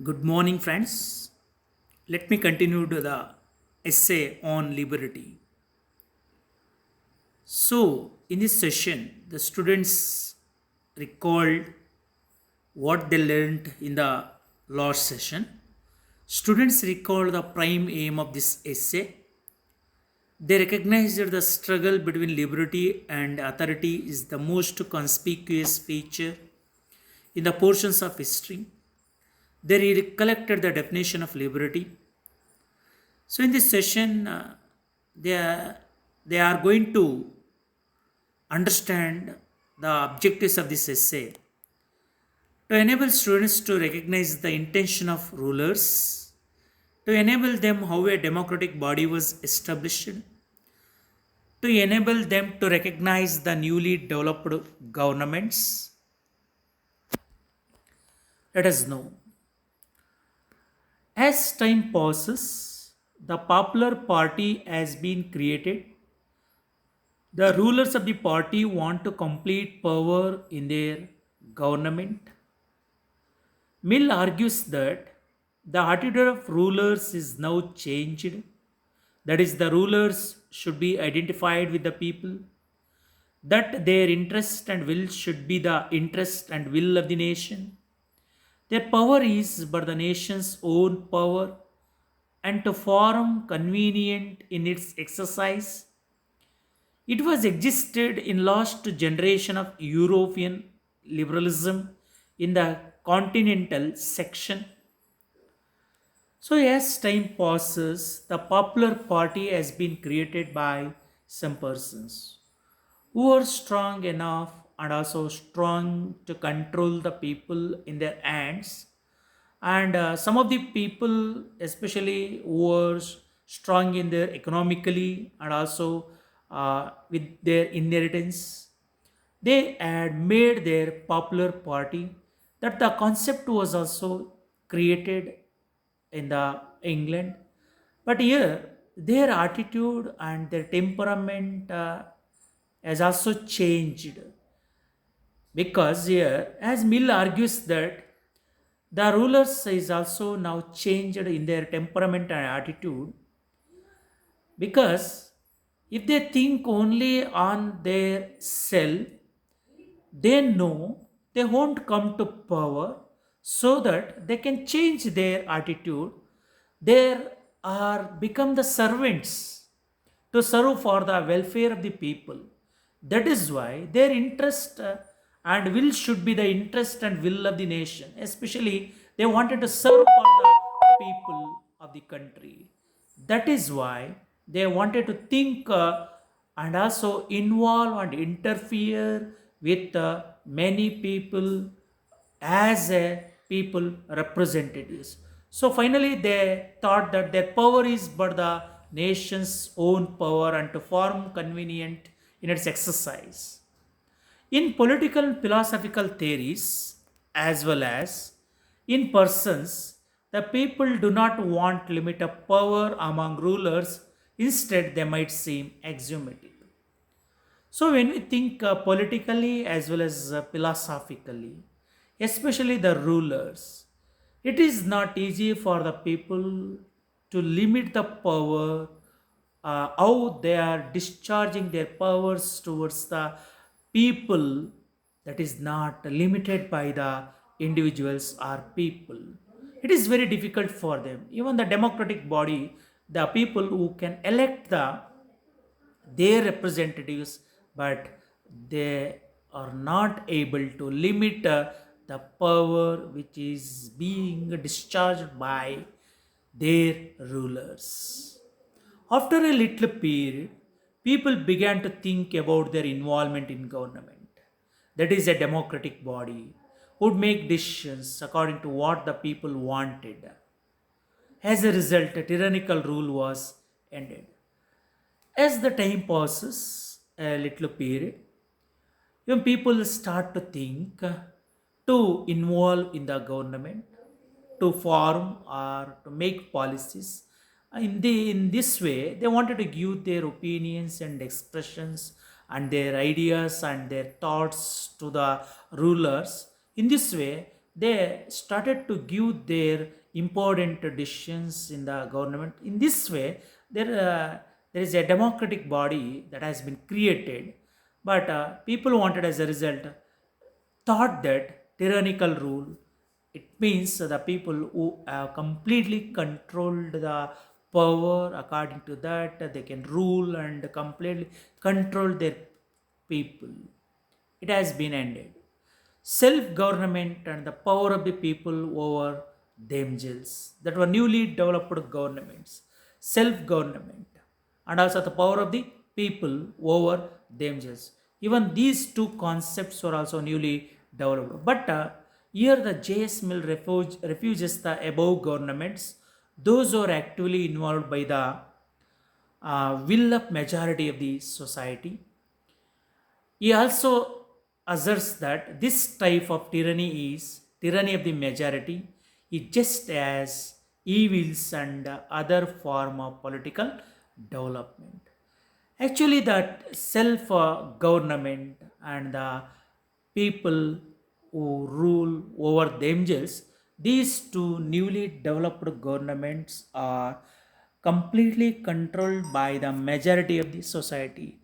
Good morning, friends. Let me continue to the essay on liberty. So, in this session, the students recalled what they learned in the last session. Students recalled the prime aim of this essay. They recognized that the struggle between liberty and authority is the most conspicuous feature in the portions of history. They recollected the definition of liberty. So in this session, they are, they are going to understand the objectives of this essay to enable students to recognize the intention of rulers, to enable them how a democratic body was established, to enable them to recognize the newly developed governments. Let us know. As time passes, the popular party has been created. The rulers of the party want to complete power in their government. Mill argues that the attitude of rulers is now changed. That is, the rulers should be identified with the people, that their interest and will should be the interest and will of the nation. Their power is but the nation's own power, and to form convenient in its exercise. It was existed in last generation of European liberalism in the continental section. So as time passes, the popular party has been created by some persons who are strong enough and also strong to control the people in their hands. And some of the people, especially who are strong in their economically and also with their inheritance, they had made their popular party. That the concept was also created in the England, but here their attitude and their temperament has also changed, because here, as Mill argues that the rulers is also now changed in their temperament and attitude, because if they think only on their self, they know they won't come to power, so that they can change their attitude. They are become the servants to serve for the welfare of the people. That is why their interest and will should be the interest and will of the nation. Especially, they wanted to serve for the people of the country. That is why they wanted to think and also involve and interfere with many people as a people representatives. So finally, they thought that their power is but the nation's own power and to form convenient in its exercise. In political and philosophical theories, as well as in persons, the people do not want limit of power among rulers. Instead, they might seem axiomatic. So, when we think politically as well as philosophically, especially the rulers, it is not easy for the people to limit the power, how they are discharging their powers towards the people, that is not limited by the individuals or people. It is very difficult for them. Even the democratic body, the people who can elect their representatives, but they are not able to limit the power which is being discharged by their rulers. After a little period, people began to think about their involvement in government. That is, a democratic body would make decisions according to what the people wanted. As a result, a tyrannical rule was ended. As the time passes, a little period, when people start to think to involve in the government, to form or to make policies. In this way, they wanted to give their opinions and expressions and their ideas and their thoughts to the rulers. In this way, they started to give their important decisions in the government. In this way, there is a democratic body that has been created, but people wanted as a result thought that tyrannical rule, it means the people who have completely controlled the power. According to that, they can rule and completely control their people. It has been ended. Self government and the power of the people over themselves, that were newly developed governments. Self government and also the power of the people over themselves. Even these two concepts were also newly developed. But here the J.S. Mill refuses the above governments, those who are actively involved by the will of majority of the society. He also asserts that this type of tyranny is tyranny of the majority, is just as evils and other form of political development. Actually, that self government and the people who rule over themselves, these two newly developed governments are completely controlled by the majority of the society.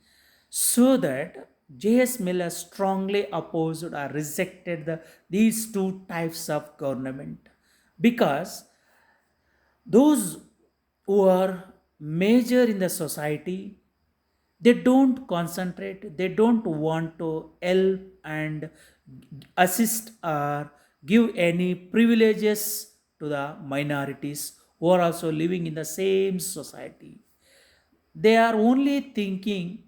So that J.S. Miller strongly opposed or rejected these two types of government, because those who are major in the society, they don't concentrate, they don't want to help and assist or give any privileges to the minorities who are also living in the same society. They are only thinking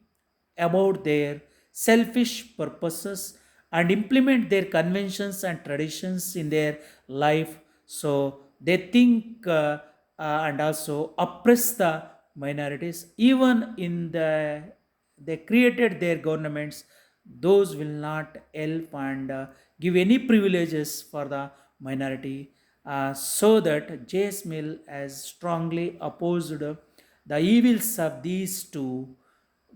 about their selfish purposes and implement their conventions and traditions in their life. So they think and also oppress the minorities. Even in they created their governments, those will not help and give any privileges for the minority. So that J.S. Mill has strongly opposed the evils of these two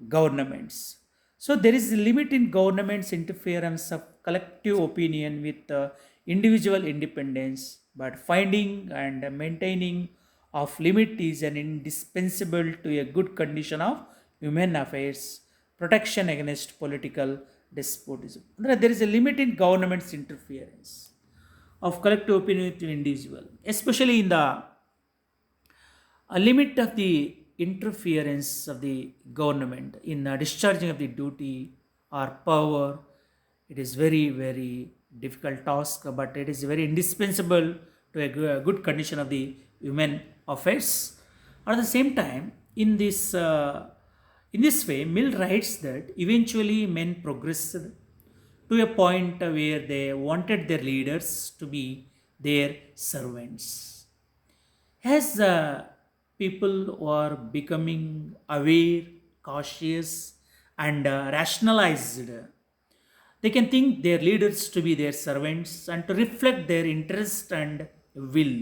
governments. So there is a limit in government's interference of collective opinion with individual independence, but finding and maintaining of limit is an indispensable to a good condition of human affairs, protection against political despotism. There is a limit in government's interference of collective opinion with individual, especially in the a limit of the interference of the government in discharging of the duty or power. It is very very difficult task, but it is very indispensable to a good condition of the human affairs. At the same time, in this way, Mill writes that eventually men progressed to a point where they wanted their leaders to be their servants. As people who are becoming aware, cautious, and rationalized, they can think their leaders to be their servants and to reflect their interest and will.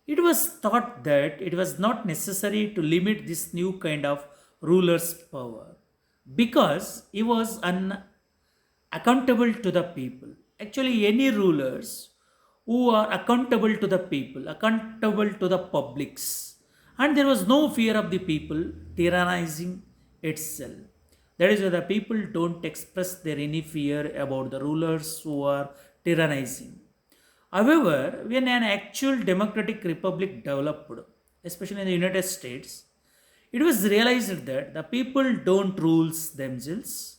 It was thought that it was not necessary to limit this new kind of ruler's power because he was accountable to the people. Actually, any rulers who are accountable to the people, accountable to the publics, and there was no fear of the people tyrannizing itself. That is why the people don't express their any fear about the rulers who are tyrannizing. However, when an actual democratic republic developed, especially in the United States, it was realized that the people don't rule themselves.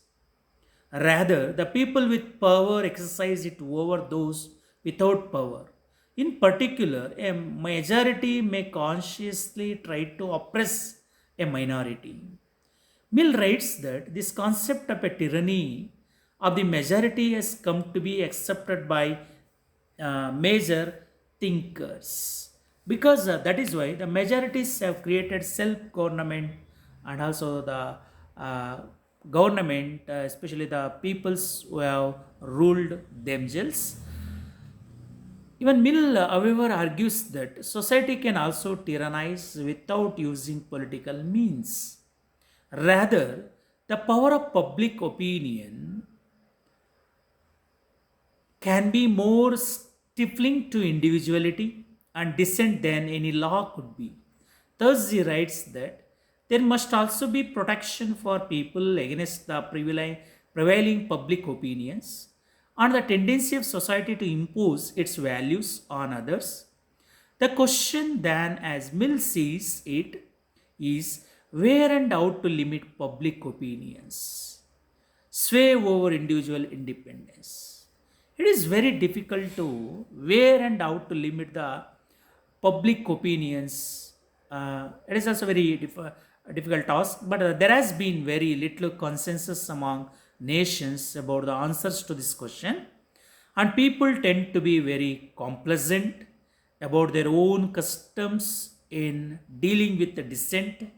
Rather, the people with power exercise it over those without power. In particular, a majority may consciously try to oppress a minority. Mill writes that this concept of a tyranny of the majority has come to be accepted by major thinkers, because that is why the majorities have created self government and also the uh, government, especially the peoples who have ruled themselves. Even Mill, however, argues that society can also tyrannize without using political means. Rather, the power of public opinion can be more stifling to individuality and dissent than any law could be. Thus, he writes that there must also be protection for people against the prevailing public opinions and the tendency of society to impose its values on others. The question, then, as Mill sees it, is where and how to limit public opinions sway over individual independence. It is very difficult to where and how to limit the public opinions. It is also very a difficult task, but there has been very little consensus among nations about the answers to this question, and people tend to be very complacent about their own customs in dealing with the dissent.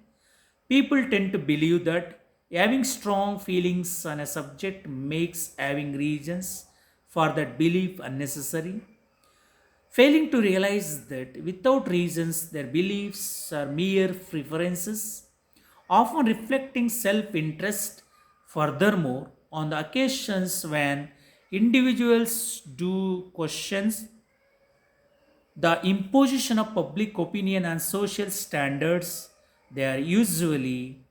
People tend to believe that having strong feelings on a subject makes having reasons for that belief unnecessary, failing to realize that without reasons their beliefs are mere preferences, often reflecting self interest. Furthermore, on the occasions when individuals do questions the imposition of public opinion and social standards, they are usually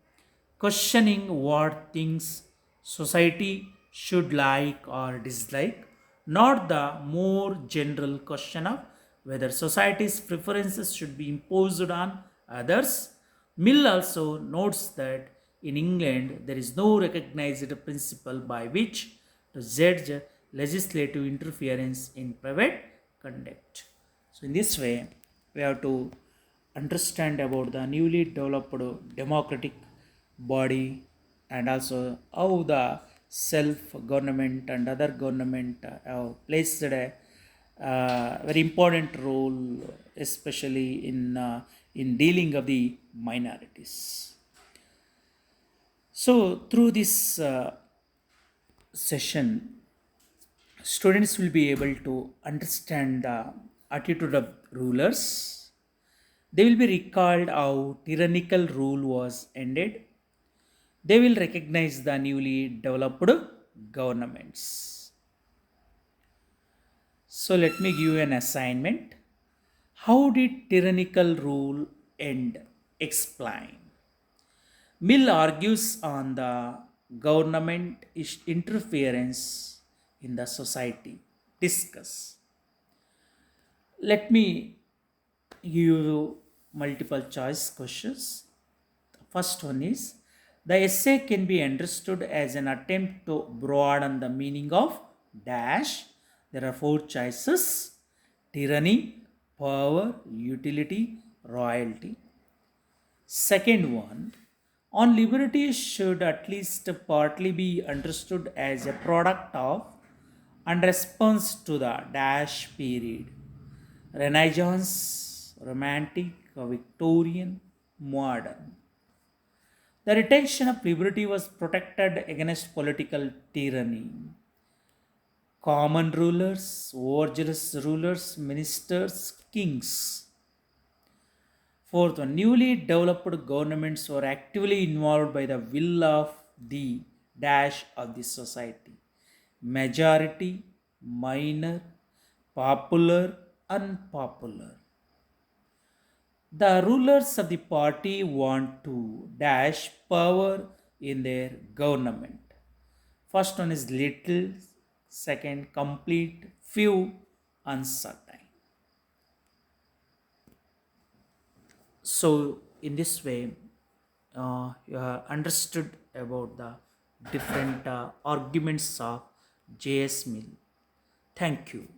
questioning what things society should like or dislike, not the more general question of whether society's preferences should be imposed on others. Mill also notes that in England there is no recognized principle by which to judge legislative interference in private conduct. So, in this way, we have to understand about the newly developed democratic body and also how the self government and other government have placed a very important role, especially in dealing of the minorities. So, through this session, students will be able to understand the attitude of rulers. They will be recalled how tyrannical rule was ended. They will recognize the newly developed governments. So let me give you an assignment. How did tyrannical rule end? Explain. Mill argues on the government interference in the society. Discuss. Let me give you multiple choice questions. The first one is the essay can be understood as an attempt to broaden the meaning of dash. There are four choices: tyranny, power, utility, royalty. Second one, on liberty should at least partly be understood as a product of and response to the dash period: Renaissance, Romantic, Victorian, Modern. The retention of liberty was protected against political tyranny. Common rulers, overzealous rulers, ministers, kings. Fourth one, newly developed governments were actively involved by the will of the dash of the society. Majority, minor, popular, unpopular. The rulers of the party want to dash power in their government. First one is little, second complete, few, uncertain. So, in this way, you have understood about the different arguments of J.S. Mill. Thank you.